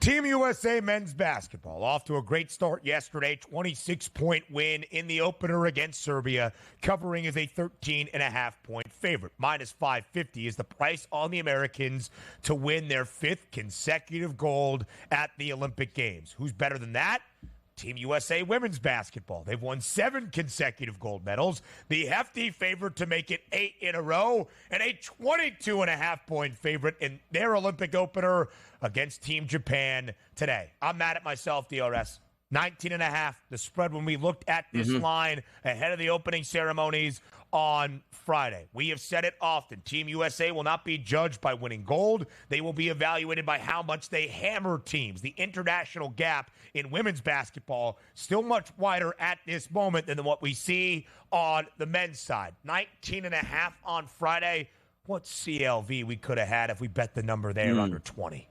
Team USA men's basketball off to a great start yesterday. 26-point win in the opener against Serbia. Covering is a 13.5-point favorite. Minus 550 is the price on the Americans to win their 5th consecutive gold at the Olympic Games. Who's better than that? Team USA women's basketball. They've won 7 consecutive gold medals. The hefty favorite to make it 8 in a row, and a 22.5-point favorite in their Olympic opener against Team Japan today. I'm mad at myself, DRS. 19.5, the spread when we looked at this line ahead of the opening ceremonies on Friday. We have said it often. Team USA will not be judged by winning gold. They will be evaluated by how much they hammer teams. The international gap in women's basketball still much wider at this moment than what we see on the men's side. 19.5 on Friday. What CLV we could have had if we bet the number there under 20.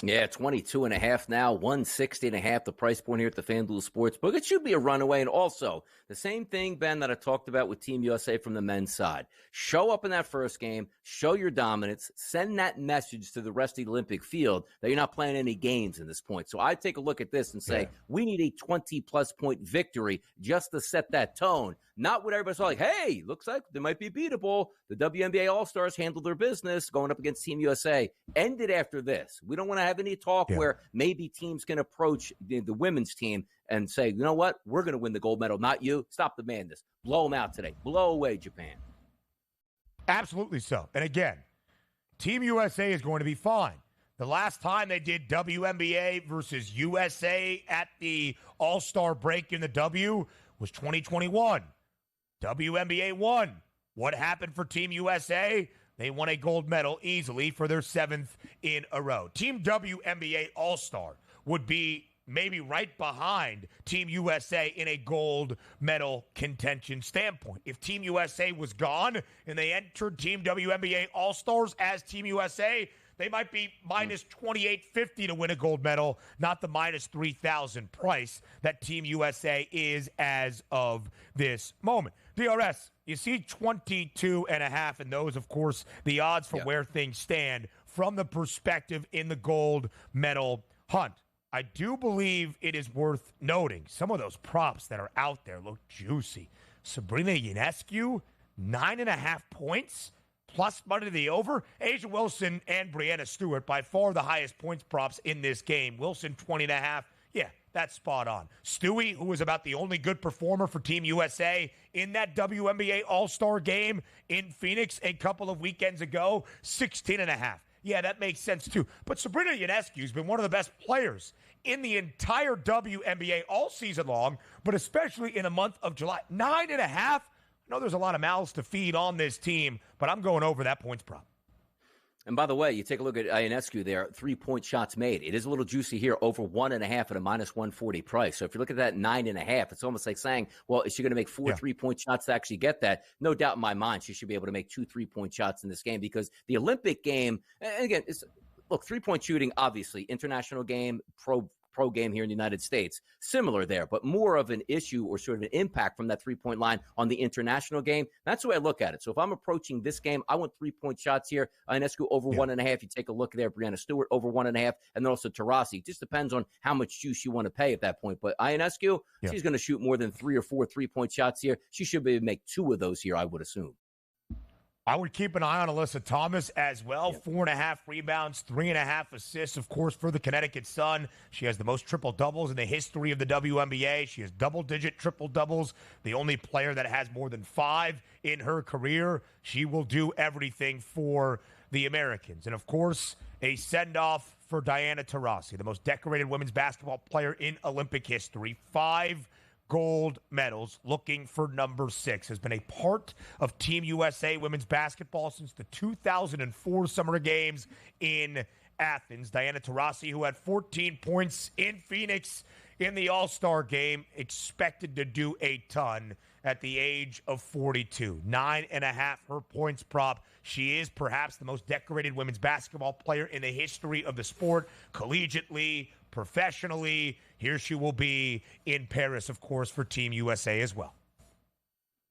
Yeah, 22.5 now, 160.5 the price point here at the FanDuel Sportsbook. It should be a runaway. And also, the same thing, Ben, that I talked about with Team USA from the men's side. Show up in that first game, show your dominance, send that message to the rest of the Olympic field that you're not playing any games in this point. So I take a look at this and say, we need a 20-plus point victory just to set that tone. Not what everybody's like, hey, looks like they might be beatable. The WNBA All-Stars handled their business going up against Team USA. Ended after this. We don't want to have any talk where maybe teams can approach the women's team and say, you know what, we're going to win the gold medal, not you. Stop the madness. Blow them out today. Blow away Japan. Absolutely so. And again, Team USA is going to be fine. The last time they did WNBA versus USA at the All-Star break in the W was 2021. WNBA won. What happened for Team USA? They won a gold medal easily for their 7th in a row. Team WNBA All-Star would be maybe right behind Team USA in a gold medal contention standpoint. If Team USA was gone and they entered Team WNBA All-Stars as Team USA, they might be minus 2850 to win a gold medal, not the minus 3,000 price that Team USA is as of this moment. DRS, you see 22.5, and those, of course, the odds for where things stand from the perspective in the gold medal hunt. I do believe it is worth noting some of those props that are out there look juicy. Sabrina Ionescu, 9.5 points. Plus money to the over. jaWilson and Brianna Stewart, by far the highest points props in this game. Wilson, 20.5. Yeah, that's spot on. Stewie, who was about the only good performer for Team USA in that WNBA All-Star game in Phoenix a couple of weekends ago, 16.5. Yeah, that makes sense too. But Sabrina Ionescu has been one of the best players in the entire WNBA all season long, but especially in the month of July. 9.5. I know there's a lot of mouths to feed on this team, but I'm going over that points prop. And by the way, you take a look at Ionescu there, 3-point shots made. It is a little juicy here, over 1.5 at a minus 140 price. So if you look at that 9.5, it's almost like saying, well, is she going to make 4 3-point shots to actually get that? No doubt in my mind, she should be able to make 2 3-point shots in this game because the Olympic game, and again, look, 3-point shooting, obviously, international game, pro game here in the United States. Similar there, but more of an issue or sort of an impact from that 3-point line on the international game. That's the way I look at it. So if I'm approaching this game, I want 3-point shots here. Ionescu over 1.5. You take a look there. Brianna Stewart over 1.5. And then also Taurasi. It just depends on how much juice you want to pay at that point. But Ionescu, she's going to shoot more than 3 or 4 3-point shots here. She should be able to make 2 of those here, I would assume. I would keep an eye on Alyssa Thomas as well. 4.5 rebounds, 3.5 assists, of course, for the Connecticut Sun. She has the most triple-doubles in the history of the WNBA. She has double-digit triple-doubles, the only player that has more than 5 in her career. She will do everything for the Americans. And, of course, a send-off for Diana Taurasi, the most decorated women's basketball player in Olympic history. 5 gold medals, looking for number 6, has been a part of Team USA women's basketball since the 2004 Summer Games in Athens. Diana Taurasi, who had 14 points in Phoenix in the All-Star game, expected to do a ton at the age of 42. 9.5 her points prop. She is perhaps the most decorated women's basketball player in the history of the sport, collegiately, professionally. Here she will be in Paris, of course, for Team USA as well.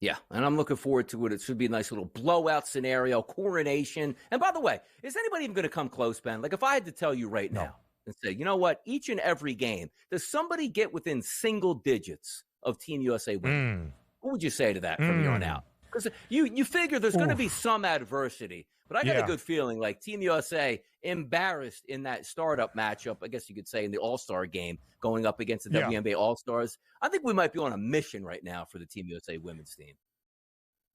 Yeah, and I'm looking forward to it. It should be a nice little blowout scenario, coronation. And by the way, is anybody even going to come close, Ben? Like, if I had to tell you right now, and say, you know what? Each and every game, does somebody get within single digits of Team USA winning? What would you say to that from here on out? Because you figure there's going to be some adversity, but I got a good feeling like Team USA embarrassed in that startup matchup, I guess you could say in the All-Star game going up against the WNBA All-Stars. I think we might be on a mission right now for the Team USA women's team.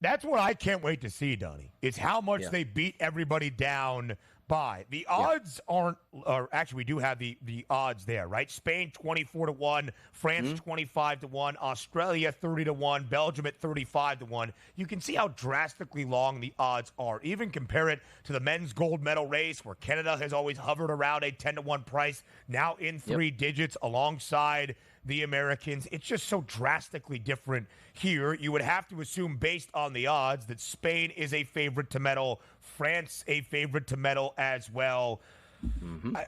That's what I can't wait to see, Donnie. It's how much they beat everybody down by. The odds aren't, or actually we do have the odds there, right? Spain 24-1, France 25-1, Australia 30-1, Belgium at 35-1. You can see how drastically long the odds are. Even compare it to the men's gold medal race where Canada has always hovered around a 10-1 price, now in three digits alongside the Americans. It's just so drastically different here. You would have to assume, based on the odds, that Spain is a favorite to medal, France a favorite to medal as well.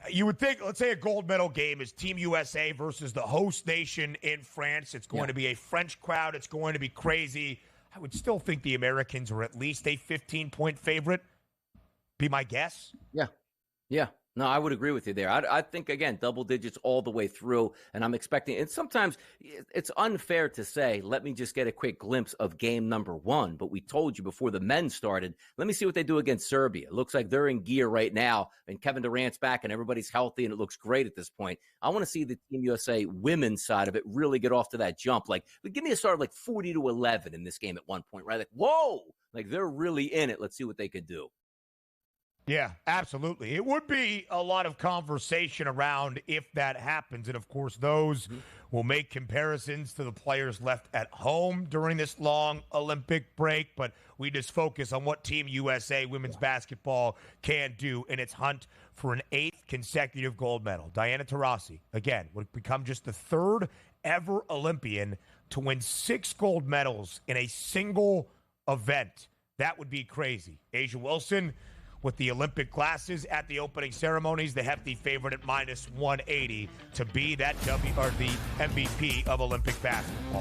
You would think, let's say a gold medal game is Team USA versus the host nation in France. It's going to be a French crowd. It's going to be crazy. I would still think the Americans are at least a 15-point favorite. Be my guess. Yeah. No, I would agree with you there. I think, again, double digits all the way through, and I'm expecting – and sometimes it's unfair to say, let me just get a quick glimpse of game number one. But we told you before the men started, let me see what they do against Serbia. It looks like they're in gear right now, and Kevin Durant's back, and everybody's healthy, and it looks great at this point. I want to see the Team USA women's side of it really get off to that jump. Like, give me a start of like 40-11 in this game at one point, right? Like, whoa! Like, they're really in it. Let's see what they could do. Yeah, absolutely. It would be a lot of conversation around if that happens. And, of course, those will make comparisons to the players left at home during this long Olympic break. But we just focus on what Team USA women's basketball can do in its hunt for an 8th consecutive gold medal. Diana Taurasi, again, would become just the 3rd ever Olympian to win 6 gold medals in a single event. That would be crazy. jaWilson, with the Olympic glasses at the opening ceremonies, the hefty favorite at -180 to be that the MVP of Olympic basketball.